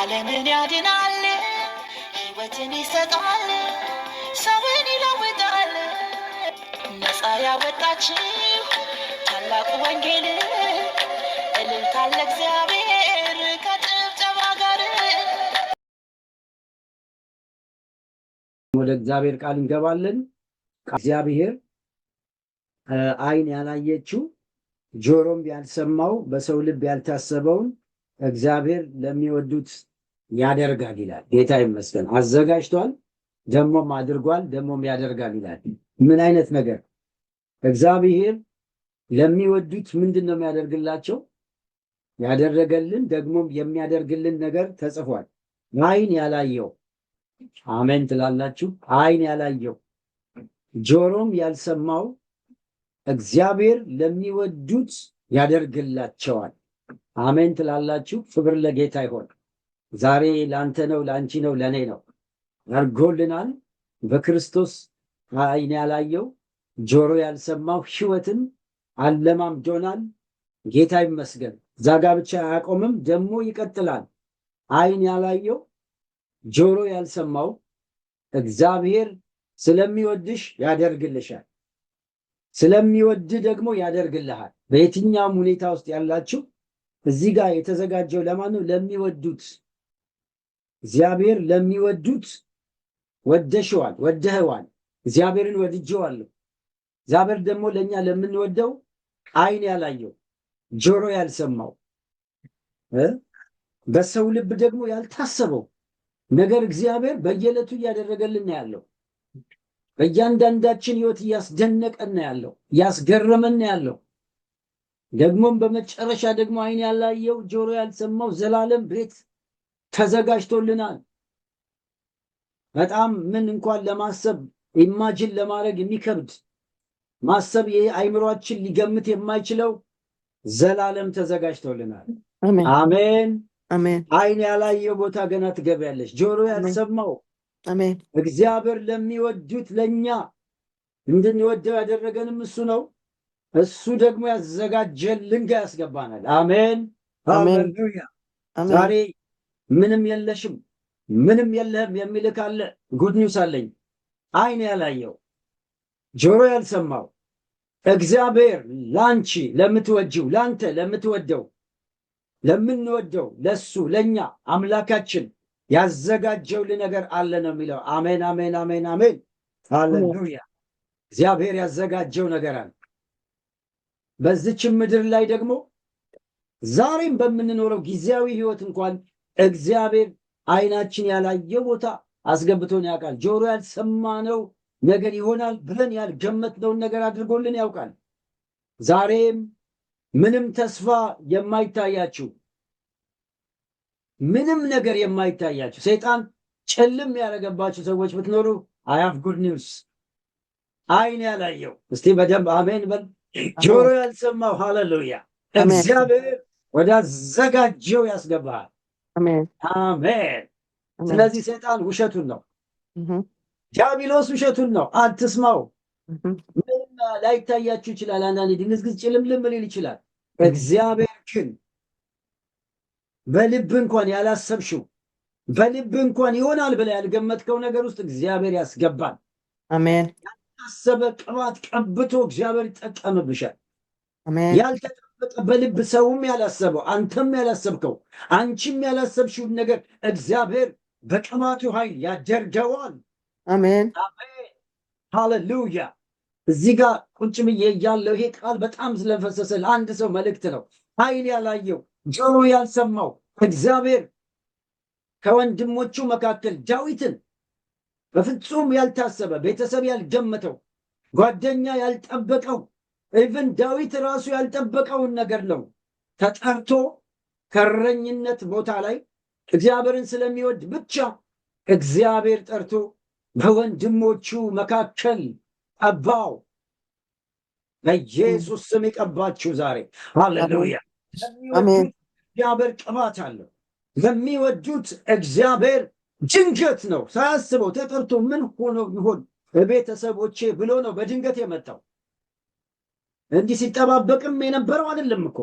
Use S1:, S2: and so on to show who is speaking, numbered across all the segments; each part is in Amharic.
S1: ዓለምን ያድናል፣ ሕይወትን ይሰጣል፣ ሰውን ይለውጣል። ነፃ ያወጣችሁ ታላቁ ወንጌል እልልታ ለእግዚአብሔር ከጭብጨባ ጋር።
S2: ወደ እግዚአብሔር ቃል እንገባለን። እግዚአብሔር ዓይን ያላየችው ጆሮም ያልሰማው በሰው ልብ ያልታሰበውን እግዚአብሔር ለሚወዱት ያደርጋል ይላል። ጌታ ይመስገን። አዘጋጅቷል፣ ደሞም አድርጓል፣ ደሞም ያደርጋል ይላል። ምን አይነት ነገር? እግዚአብሔር ለሚወዱት ምንድን ነው የሚያደርግላቸው? ያደረገልን ደግሞም የሚያደርግልን ነገር ተጽፏል። ዓይን ያላየው፣ አሜን ትላላችሁ? ዓይን ያላየው ጆሮም ያልሰማው እግዚአብሔር ለሚወዱት ያደርግላቸዋል። አሜን ትላላችሁ? ክብር ለጌታ ይሆን። ዛሬ ለአንተ ነው፣ ለአንቺ ነው፣ ለእኔ ነው። አድርጎልናል በክርስቶስ። ዓይን ያላየው ጆሮ ያልሰማው ሕይወትን አለማምዶናል። ጌታ ይመስገን። ዛጋ ብቻ አያቆምም፣ ደግሞ ይቀጥላል። ዓይን ያላየው ጆሮ ያልሰማው እግዚአብሔር ስለሚወድሽ ያደርግልሻል፣ ስለሚወድ ደግሞ ያደርግልሃል። በየትኛውም ሁኔታ ውስጥ ያላችሁ እዚህ ጋር የተዘጋጀው ለማን ነው? ለሚወዱት። እግዚአብሔር ለሚወዱት ወደሽዋል፣ ወደህዋል። እግዚአብሔርን ወድጄዋለሁ። እግዚአብሔር ደግሞ ለእኛ ለምንወደው ዓይን ያላየው ጆሮ ያልሰማው በሰው ልብ ደግሞ ያልታሰበው ነገር እግዚአብሔር በየዕለቱ እያደረገልን ያለው በእያንዳንዳችን ሕይወት እያስደነቀን ያለው እያስገረመን ያለው ደግሞም በመጨረሻ ደግሞ ዓይን ያላየው ጆሮ ያልሰማው ዘላለም ቤት ተዘጋጅቶልናል። በጣም ምን እንኳን ለማሰብ ኢማጂን ለማድረግ የሚከብድ ማሰብ የአይምሮአችን ሊገምት የማይችለው ዘላለም ተዘጋጅቶልናል። አሜን አሜን። ዓይን ያላየው ቦታ ገና ትገቢያለሽ። ጆሮ ያልሰማው አሜን። እግዚአብሔር ለሚወዱት ለኛ እንድንወደው ያደረገንም እሱ ነው። እሱ ደግሞ ያዘጋጀልን ጋር ያስገባናል። አሜን ሃሌሉያ። ዛሬ ምንም የለሽም ምንም የለህም የሚል ካለ ጉድ ኒውስ አለኝ። ዓይን ያላየው ጆሮ ያልሰማው እግዚአብሔር ላንቺ ለምትወጂው ላንተ ለምትወደው ለምንወደው ለሱ ለኛ አምላካችን ያዘጋጀው ነገር አለ ነው የሚለው። አሜን አሜን አሜን አሜን ሃሌሉያ። እግዚአብሔር ያዘጋጀው ነገር አለ። በዚች ምድር ላይ ደግሞ ዛሬም በምንኖረው ጊዜያዊ ህይወት እንኳን እግዚአብሔር ዓይናችን ያላየው ቦታ አስገብቶን ያውቃል። ጆሮ ያልሰማነው ነገር ይሆናል ብለን ያልገመትነውን ነገር አድርጎልን ያውቃል። ዛሬም ምንም ተስፋ የማይታያችሁ ምንም ነገር የማይታያችሁ ሰይጣን ጨልም ያደረገባችሁ ሰዎች ብትኖሩ አይ ሃቭ ጉድ ኒውስ። ዓይን ያላየው እስቲ በደንብ አሜን በል። ጆሮ ያልሰማው ሃሌሉያ። እግዚአብሔር ወዳዘጋጀው ያስገባሃል። አሜን አሜን። ስለዚህ ሰይጣን ውሸቱን ነው፣ ዲያብሎስ ውሸቱን ነው። አትስማው። ምንም ላይታያችሁ ይችላል። አንዳንዴ ድንግዝግዝ ጭልምልም ሊል ይችላል። እግዚአብሔር ግን በልብ እንኳን ያላሰብሽው በልብ እንኳን ይሆናል ብለህ ያልገመትከው ነገር ውስጥ እግዚአብሔር ያስገባል። አሜን። ያልታሰበ ቅባት ቀብቶ እግዚአብሔር ይጠቀምብሻል። አሜን። ያልተጠበቀ በልብ ሰውም ያላሰበው አንተም ያላሰብከው አንቺም ያላሰብሽውን ነገር እግዚአብሔር በቅባቱ ኃይል ያደርገዋል። አሜን አሜን ሃሌሉያ። እዚህ ጋር ቁጭ ብዬ ያለው ይሄ ቃል በጣም ስለፈሰሰ ለአንድ ሰው መልእክት ነው። ዓይን ያላየው ጆሮ ያልሰማው እግዚአብሔር ከወንድሞቹ መካከል ዳዊትን በፍጹም ያልታሰበ ቤተሰብ ያልገመተው ጓደኛ ያልጠበቀው ኢቭን ዳዊት ራሱ ያልጠበቀውን ነገር ነው ተጠርቶ ከእረኝነት ቦታ ላይ እግዚአብሔርን ስለሚወድ ብቻ እግዚአብሔር ጠርቶ በወንድሞቹ መካከል ቀባው። በኢየሱስ ስም ይቀባችሁ ዛሬ ሃሌሉያ። አሜን። እግዚአብሔር ቅባት አለው። ለሚወዱት እግዚአብሔር ድንገት ነው ሳያስበው ተጠርቶ ምን ሆኖ ይሆን ቤተሰቦቼ ብሎ ነው በድንገት የመጣው። እንዲህ ሲጠባበቅም የነበረው አይደለም እኮ።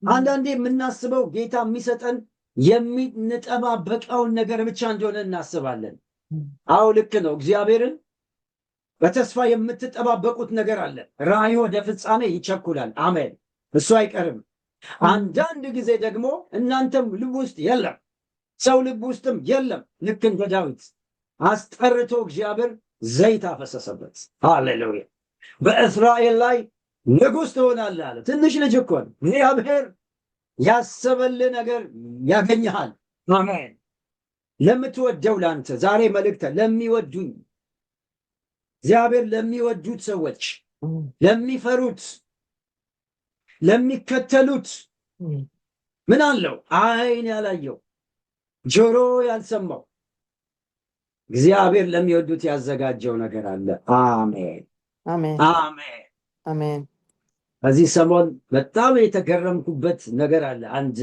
S2: አንዳንዴ የምናስበው ጌታ የሚሰጠን የሚንጠባበቀውን ነገር ብቻ እንደሆነ እናስባለን። አዎ ልክ ነው። እግዚአብሔርን በተስፋ የምትጠባበቁት ነገር አለ። ራእዩ ወደ ፍጻሜ ይቸኩላል። አሜን። እሱ አይቀርም። አንዳንድ ጊዜ ደግሞ እናንተም ልብ ውስጥ የለም፣ ሰው ልብ ውስጥም የለም። ልክ እንደ ዳዊት አስጠርቶ እግዚአብሔር ዘይት አፈሰሰበት። ሃሌሉያ! በእስራኤል ላይ ንጉሥ ትሆናለህ አለ። ትንሽ ልጅ እኮ ነው። እግዚአብሔር ያሰበልህ ነገር ያገኘሃል። አሜን። ለምትወደው ለአንተ ዛሬ መልእክተ ለሚወዱኝ እግዚአብሔር ለሚወዱት ሰዎች፣ ለሚፈሩት፣ ለሚከተሉት ምን አለው? ዓይን ያላየው ጆሮ ያልሰማው እግዚአብሔር ለሚወዱት ያዘጋጀው ነገር አለ። አሜን አሜን አሜን አሜን። በዚህ ሰሞን በጣም የተገረምኩበት ነገር አለ። አንድ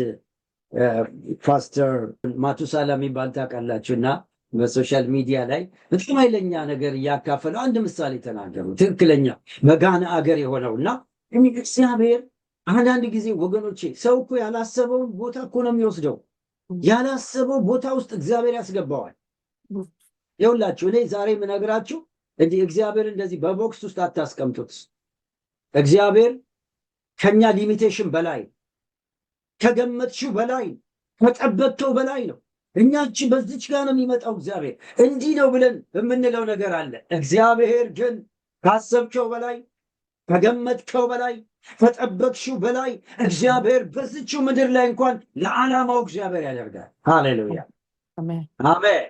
S2: ፓስተር ማቱሳላ የሚባል ታውቃላችሁ፣ እና በሶሻል ሚዲያ ላይ በጣም ኃይለኛ ነገር እያካፈሉ አንድ ምሳሌ ተናገሩ። ትክክለኛ በጋና አገር የሆነው እና እግዚአብሔር አንዳንድ ጊዜ ወገኖቼ ሰው እኮ ያላሰበውን ቦታ እኮ ነው የሚወስደው። ያላሰበው ቦታ ውስጥ እግዚአብሔር ያስገባዋል። ይኸውላችሁ እኔ ዛሬ የምነግራችሁ እንዲህ እግዚአብሔር እንደዚህ በቦክስ ውስጥ አታስቀምጡት። እግዚአብሔር ከኛ ሊሚቴሽን በላይ ከገመትሽው በላይ ከጠበቅከው በላይ ነው። እኛች በዚች ጋር ነው የሚመጣው። እግዚአብሔር እንዲህ ነው ብለን የምንለው ነገር አለ። እግዚአብሔር ግን ካሰብከው በላይ ከገመትከው በላይ ከጠበቅሽው በላይ እግዚአብሔር በዚችው ምድር ላይ እንኳን ለዓላማው እግዚአብሔር ያደርጋል። ሃሌሉያ አሜን አሜን።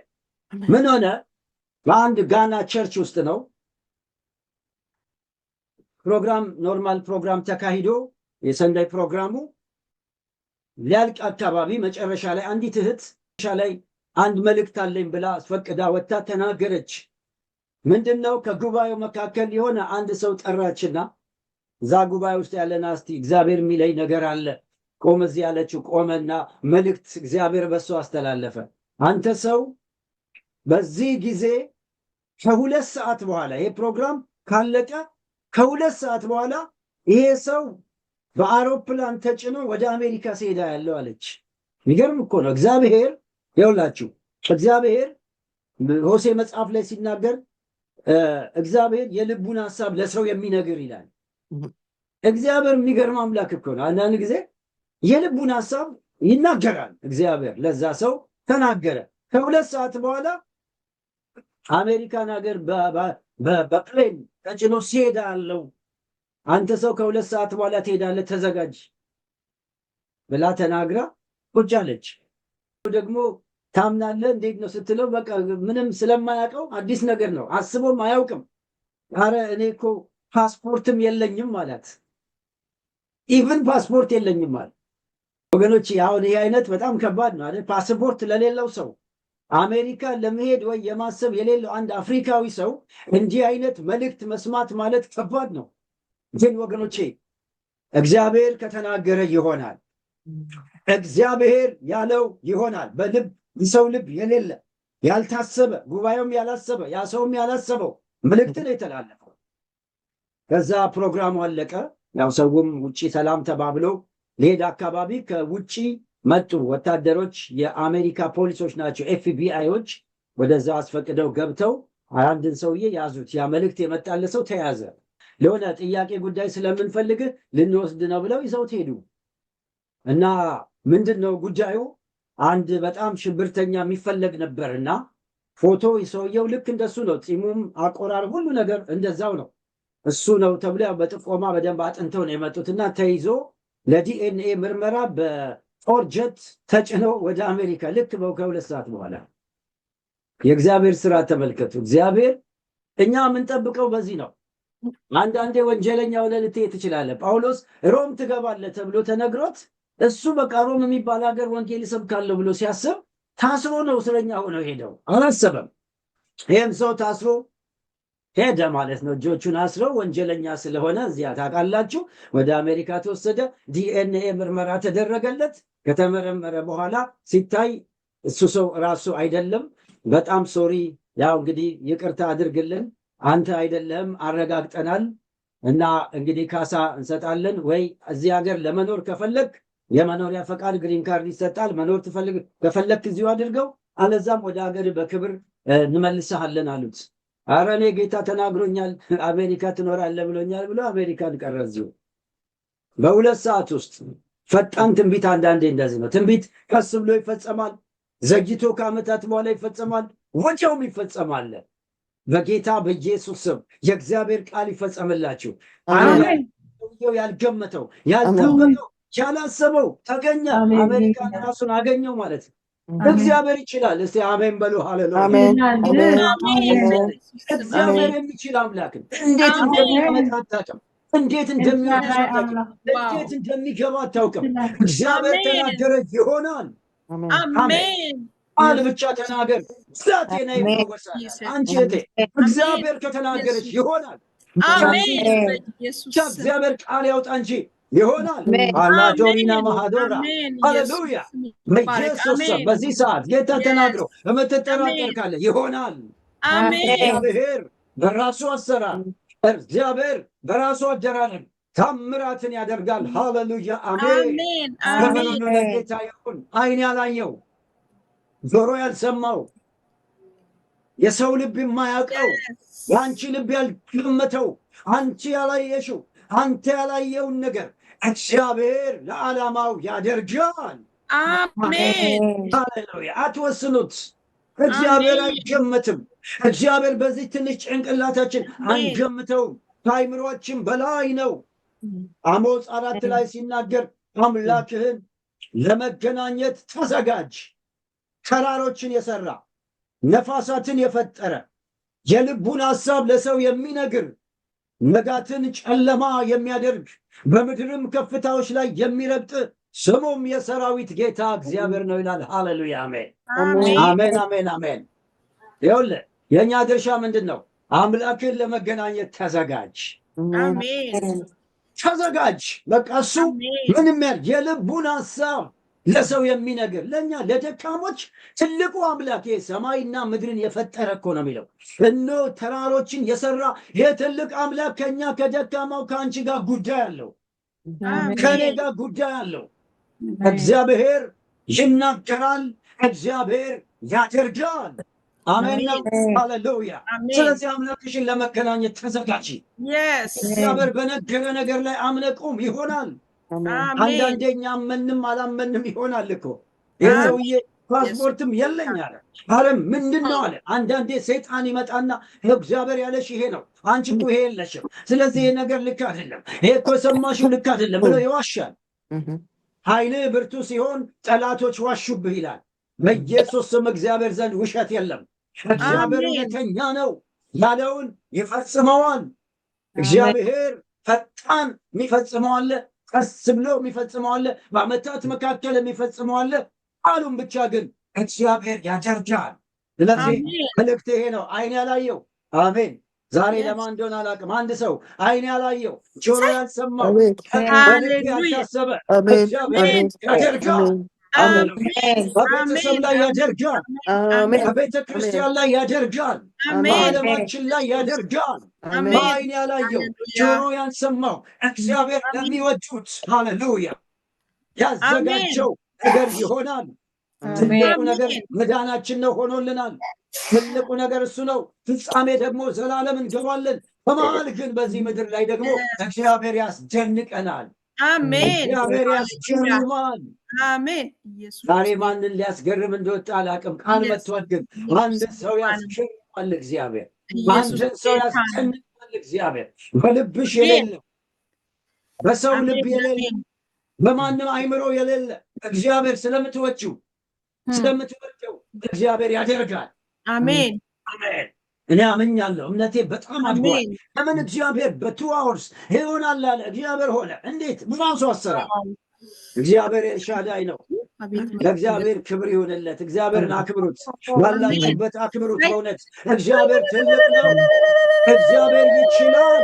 S2: ምን ሆነ? በአንድ ጋና ቸርች ውስጥ ነው ፕሮግራም፣ ኖርማል ፕሮግራም ተካሂዶ የሰንዳይ ፕሮግራሙ ሊያልቅ አካባቢ መጨረሻ ላይ አንዲት እህት ላይ አንድ መልእክት አለኝ ብላ አስፈቅዳ ወጥታ ተናገረች። ምንድነው? ከጉባኤው መካከል የሆነ አንድ ሰው ጠራችና እዛ ጉባኤ ውስጥ ያለና እስቲ እግዚአብሔር የሚለኝ ነገር አለ ቆም እዚህ ያለችው ቆመና መልእክት እግዚአብሔር በሱ አስተላለፈ። አንተ ሰው በዚህ ጊዜ ከ2 ሰዓት በኋላ ይሄ ፕሮግራም ካለቀ ከ2 ሰዓት በኋላ ይሄ ሰው በአውሮፕላን ተጭኖ ወደ አሜሪካ ሲሄዳ ያለው አለች። የሚገርም እኮ ነው። እግዚአብሔር ይኸውላችሁ፣ እግዚአብሔር ሆሴ መጽሐፍ ላይ ሲናገር እግዚአብሔር የልቡን ሐሳብ ለሰው የሚነግር ይላል። እግዚአብሔር የሚገርም አምላክ እኮ ነው። አንዳንድ ጊዜ የልቡን ሐሳብ ይናገራል። እግዚአብሔር ለዛ ሰው ተናገረ። ከ2 ሰዓት በኋላ አሜሪካን ሀገር በፕሌን ተጭኖ ሲሄድ አለው። አንተ ሰው ከ2 ሰዓት በኋላ ትሄዳለህ፣ ተዘጋጅ ብላ ተናግራ ቁጭ አለች። ደግሞ ታምናለህ እንዴት ነው ስትለው በቃ ምንም ስለማያውቀው አዲስ ነገር ነው፣ አስቦም አያውቅም። አረ እኔ እኮ ፓስፖርትም የለኝም ማለት ኢቭን ፓስፖርት የለኝም ማለት ወገኖች፣ አሁን ይህ አይነት በጣም ከባድ ነው አይደል? ፓስፖርት ለሌለው ሰው አሜሪካ ለመሄድ ወይ የማሰብ የሌለው አንድ አፍሪካዊ ሰው እንዲህ አይነት መልእክት መስማት ማለት ከባድ ነው። ግን ወገኖቼ እግዚአብሔር ከተናገረ ይሆናል። እግዚአብሔር ያለው ይሆናል። በልብ ሰው ልብ የሌለ ያልታሰበ ጉባኤውም ያላሰበ ያ ሰውም ያላሰበው መልእክት ነው የተላለፈው። ከዛ ፕሮግራሙ አለቀ። ያው ሰውም ውጪ ሰላም ተባብሎ ሊሄድ አካባቢ ከውጪ መጡ ወታደሮች፣ የአሜሪካ ፖሊሶች ናቸው፣ ኤፍቢአይዎች ወደዛ አስፈቅደው ገብተው አንድን ሰውዬ ያዙት። ያ መልእክት የመጣለ ሰው ተያዘ። ለሆነ ጥያቄ ጉዳይ ስለምንፈልግ ልንወስድ ነው ብለው ይዘውት ሄዱ። እና ምንድን ነው ጉዳዩ? አንድ በጣም ሽብርተኛ የሚፈለግ ነበር እና ፎቶ ሰውየው ልክ እንደሱ ነው። ፂሙም አቆራረብ ሁሉ ነገር እንደዛው ነው። እሱ ነው ተብሎ በጥቆማ በደንብ አጥንተው ነው የመጡት እና ተይዞ ለዲኤንኤ ምርመራ በጦር ጀት ተጭነው ወደ አሜሪካ ልክ ከ2 ሰዓት በኋላ። የእግዚአብሔር ስራ ተመልከቱ። እግዚአብሔር እኛ የምንጠብቀው በዚህ ነው። አንዳንዴ ወንጀለኛ ሆነ ልትሄድ ትችላለህ። ጳውሎስ ሮም ትገባለህ ተብሎ ተነግሮት እሱ በቃ ሮም የሚባል ሀገር ወንጌል እሰብካለሁ ብሎ ሲያስብ ታስሮ ነው እስረኛ ሆነው ሄደው። አላሰበም። ይህም ሰው ታስሮ ሄደ ማለት ነው። እጆቹን አስረው ወንጀለኛ ስለሆነ እዚያ ታውቃላችሁ፣ ወደ አሜሪካ ተወሰደ። ዲኤንኤ ምርመራ ተደረገለት። ከተመረመረ በኋላ ሲታይ እሱ ሰው ራሱ አይደለም። በጣም ሶሪ፣ ያው እንግዲህ ይቅርታ አድርግልን፣ አንተ አይደለም አረጋግጠናል እና እንግዲህ ካሳ እንሰጣለን፣ ወይ እዚህ ሀገር ለመኖር ከፈለግ የመኖሪያ ፈቃድ ግሪን ካርድ ይሰጣል። መኖር ከፈለክ እዚሁ አድርገው፣ አለዛም ወደ ሀገር በክብር እንመልስሃለን አሉት። አረ እኔ ጌታ ተናግሮኛል አሜሪካ ትኖራለህ ብሎኛል ብሎ አሜሪካን ቀረ እዚሁ። በ2 ሰዓት ውስጥ ፈጣን ትንቢት። አንዳንዴ እንደዚህ ነው። ትንቢት ቀስ ብሎ ይፈጸማል፣ ዘግይቶ ከዓመታት በኋላ ይፈጸማል፣ ወዲያውም ይፈጸማል። በጌታ በኢየሱስ ስም የእግዚአብሔር ቃል ይፈጸምላችሁ። ያልገመተው ያልጠበቀው ያላሰበው ተገኘ። አሜሪካን ራሱን አገኘው ማለት ነው። እግዚአብሔር ይችላል። እስቲ አሜን በሉ። ሃሌሉያ። እግዚአብሔር የሚችል አምላክ እንዴት እንደሚያመጣ አታውቅም። እንዴት እንደሚወጣ አታውቅም። እንዴት እንደሚገባ አታውቅም። እግዚአብሔር ተናገረ ይሆናል። አሜን። ቃል ብቻ ተናገር፣ ብላቴና ይፈወሳል። አንቺ እህቴ እግዚአብሔር ከተናገረች ይሆናል። እግዚአብሔር ቃል ያውጣ እንጂ ይሆናል። አላዶሪና ማሃዶራ ሃሌሉያ። በኢየሱስ ስም በዚህ ሰዓት ጌታ ተናግሮ የምትጠራጠር ካለ ይሆናል። እግዚአብሔር በራሱ አሰራር፣ እግዚአብሔር በራሱ አደራረግ ታምራትን ያደርጋል። ሃሌሉያ አሜን። በመኖር ጌታ ይሁን። ዓይን ያላየው ጆሮ ያልሰማው የሰው ልብ የማያውቀው የአንቺ ልብ ያልገመተው አንቺ ያላየሽው አንተ ያላየውን ነገር እግዚአብሔር ለዓላማው ያደርጋል። አሜን ሃሌሉያ። አትወስኑት። እግዚአብሔር አይገመትም። እግዚአብሔር በዚህ ትንሽ ጭንቅላታችን አንገምተውም። ከአይምሮአችን በላይ ነው። አሞጽ 4 ላይ ሲናገር አምላክህን ለመገናኘት ተዘጋጅ። ተራሮችን የሰራ ነፋሳትን የፈጠረ የልቡን ሐሳብ ለሰው የሚነግር ንጋትን ጨለማ የሚያደርግ በምድርም ከፍታዎች ላይ የሚረግጥ ስሙም የሰራዊት ጌታ እግዚአብሔር ነው ይላል። ሃሌሉያ አሜን አሜን አሜን አሜን። ይኸውልህ የእኛ ድርሻ ምንድን ነው? አምላክን ለመገናኘት ተዘጋጅ። አሜን ተዘጋጅ። በቃ እሱ ምንም የልቡን ሐሳብ ለሰው የሚነግር ለእኛ ለደካሞች ትልቁ አምላክ ሰማይና ምድርን የፈጠረ እኮ ነው የሚለው። እነሆ ተራሮችን የሰራ የትልቅ አምላክ ከኛ ከደካማው ከአንቺ ጋር ጉዳይ አለው፣ ከኔ ጋር ጉዳይ አለው። እግዚአብሔር ይናገራል፣ እግዚአብሔር ያደርጋል። አሜን ነው። ሃሌሉያ። ስለዚህ አምላክሽን ለመገናኘት ተዘጋጂ። እግዚአብሔር በነገረ ነገር ላይ አምነቁም ይሆናል። አንዳንዴ እኛ አመንም አላመንም ይሆናል እኮ። ይህ ሰውዬ ፓስፖርትም የለኝ አለ። አረ ምንድን ነው አለ። አንዳንዴ ሰይጣን ይመጣና እግዚአብሔር ያለሽ ይሄ ነው፣ አንቺ እኮ ይሄ የለሽም፣ ስለዚህ ይሄ ነገር ልክ አይደለም፣ ይሄ እኮ ሰማሽው ልክ አይደለም ብሎ ይዋሻል። ኃይልህ ብርቱ ሲሆን ጠላቶች ዋሹብህ ይላል። በኢየሱስ ስም እግዚአብሔር ዘንድ ውሸት የለም። እግዚአብሔር እውነተኛ ነው፣ ያለውን ይፈጽመዋል። እግዚአብሔር ፈጣን የሚፈጽመው አለ፣ ቀስ ብሎ የሚፈጽመው አለ፣ በዓመታት መካከል የሚፈጽመው አለ። ቃሉን ብቻ ግን እግዚአብሔር ያደርጋል። ስለዚህ መልእክት ይሄ ነው። ዓይን ያላየው አሜን። ዛሬ ለማን እንደሆነ አላውቅም። አንድ ሰው ዓይን ያላየው ጆሮ ያልሰማው በልብ ያልታሰበ እግዚአብሔር ያደርጋል። በቤተሰብ ላይ ያደርጋል፣ በቤተ ክርስቲያን ላይ ያደርጋል፣ በዓለማችን ላይ ያደርጋል። በዓይን ያላየው ጆሮ ያልሰማው እግዚአብሔር ለሚወዱት ሃሌሉያ ያዘጋጀው ነገር ይሆናል። ትልቁ ነገር መዳናችን ነው፣ ሆኖልናል። ትልቁ ነገር እሱ ነው። ፍጻሜ ደግሞ ዘላለም እንገባለን። በመሃል ግን በዚህ ምድር ላይ ደግሞ እግዚአብሔር ያስደንቀናል። አሜን። እግዚአብሔር ያስገርማል። አሜን። ዛሬ ማንን ሊያስገርም እንደወጣ አላውቅም። ቃል መጥቷል። ግን አንድ ሰው ያስገርማል እግዚአብሔር፣ አንድን ሰው ያስደንቃል እግዚአብሔር። በልብሽ የሌለ በሰው ልብ የሌለ በማንም አይምሮ የሌለ እግዚአብሔር ስለምትወጪው ስለምትወደው እግዚአብሔር ያደርጋል። አሜን አሜን። እኔ አምኛለሁ። እምነቴ በጣም አድጓል። ለምን እግዚአብሔር በ2 hours ይሆናል አለ። እግዚአብሔር ሆነ። እንዴት? በራሱ አሰራር። እግዚአብሔር ኤልሻዳይ ነው። ለእግዚአብሔር ክብር ይሆንለት። እግዚአብሔርን አክብሩት፣ ባላችሁበት አክብሩት። በእውነት እግዚአብሔር ትልቅ ነው። እግዚአብሔር ይችላል።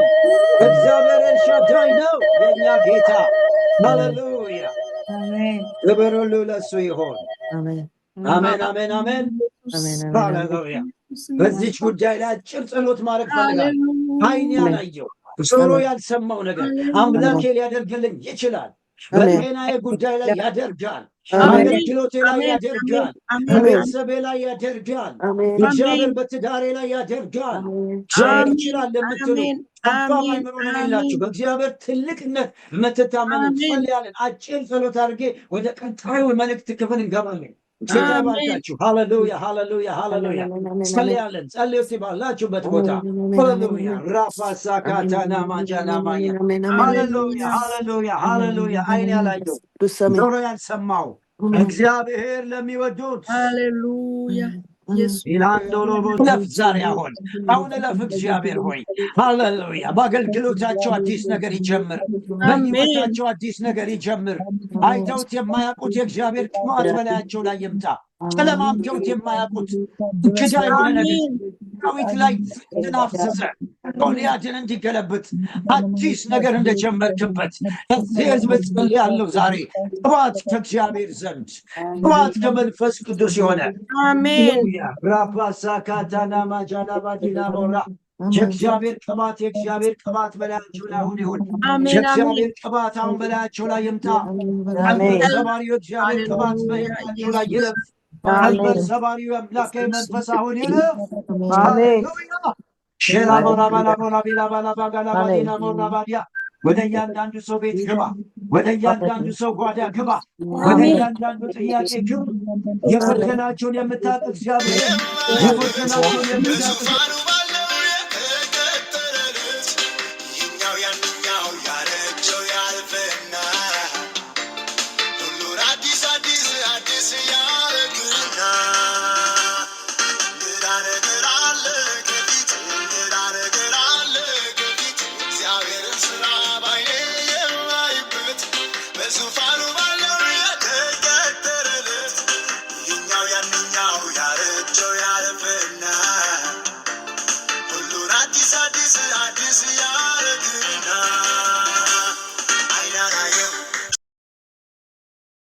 S2: እግዚአብሔር ኤልሻዳይ ነው፣ የእኛ ጌታ። ሃሌሉያ። ክብር ሁሉ ለእሱ ይሆን። አሜን አሜን አሜን። ሃሌሉያ። በዚች ጉዳይ ላይ አጭር ጸሎት ማድረግ ፈልጋለሁ። ዓይን ያላየው ጆሮ ያልሰማው ነገር አምላኬ ሊያደርግልኝ ይችላል። በጤናዬ ጉዳይ ላይ ያደርጋል። በአገልግሎቴ ላይ ያደርጋል። በቤተሰቤ ላይ ያደርጋል። እግዚአብሔር በትዳሬ ላይ ያደርጋል። እግዚአብሔር ይችላል ለምትሉ ጠባብ አይምሮ ነው የሌላችሁ በእግዚአብሔር ትልቅነት የምትታመኑ ጸልያለን። አጭር ጸሎት አድርጌ ወደ ቀጣዩ መልእክት ክፍል እንገባለን። ባርካችሁ። ሃሌሉያ ሃሌሉያ ሃሌሉያ። ጸልያለን። ጸልዩ ባላችሁበት ቦታ ሃሌሉያ ራፋሳካታና ማጃና ማያ ሃሌሉያ ሃሌሉያ ሃሌሉያ። አይን ያላየው ጆሮ ያልሰማው እግዚአብሔር ለሚወዱት ሃሌሉያ ለፍ ዛሬ አሁን እለፍ እግዚአብሔር ሆይ ሃሌሉያ። በአገልግሎታቸው አዲስ ነገር ይጀምር። በሕይወታቸው አዲስ ነገር ይጀምር። አይተውት የማያውቁት የእግዚአብሔር ቅባት በላያቸው ላይ ይምጣ። ጨለማምተውት የማያውቁት እንግዳ የሆነ ነገር ዳዊት ላይ እንድናፍስሰ ጎልያድን እንዲገለብጥ አዲስ ነገር እንደጀመርክበት እዚህ ሕዝብ ጸልያለሁ ዛሬ ቅባት ከእግዚአብሔር ዘንድ ቅባት ከመንፈስ ቅዱስ የሆነ አሜን። ራፓሳካታና ማጃና ባዲና ሞራ የእግዚአብሔር ቅባት በላያቸው ላይ አሁን ይሁን። የእግዚአብሔር ቅባት አሁን በላያቸው ላይ ይምጣ። ቀንበር ሰባሪው እግዚአብሔር ቅባት በላያቸው ላይ ይለፍ። ቀንበር ሰባሪው አምላካዊ መንፈስ አሁን ይለፍ። ሃሌሉያ ሼላ ሞራ ባላ ሞራ ቢላ ባላ ባጋላ ባዲና ሞራ ባዲያ ወደ እያንዳንዱ ሰው ቤት ግባ። ወደ እያንዳንዱ ሰው ጓዳ ግባ። ወደ እያንዳንዱ ጥያቄ ግባ። የፈተናቸውን የምታውቅ እግዚአብሔር የፈተናቸውን የምታውቅ
S3: So far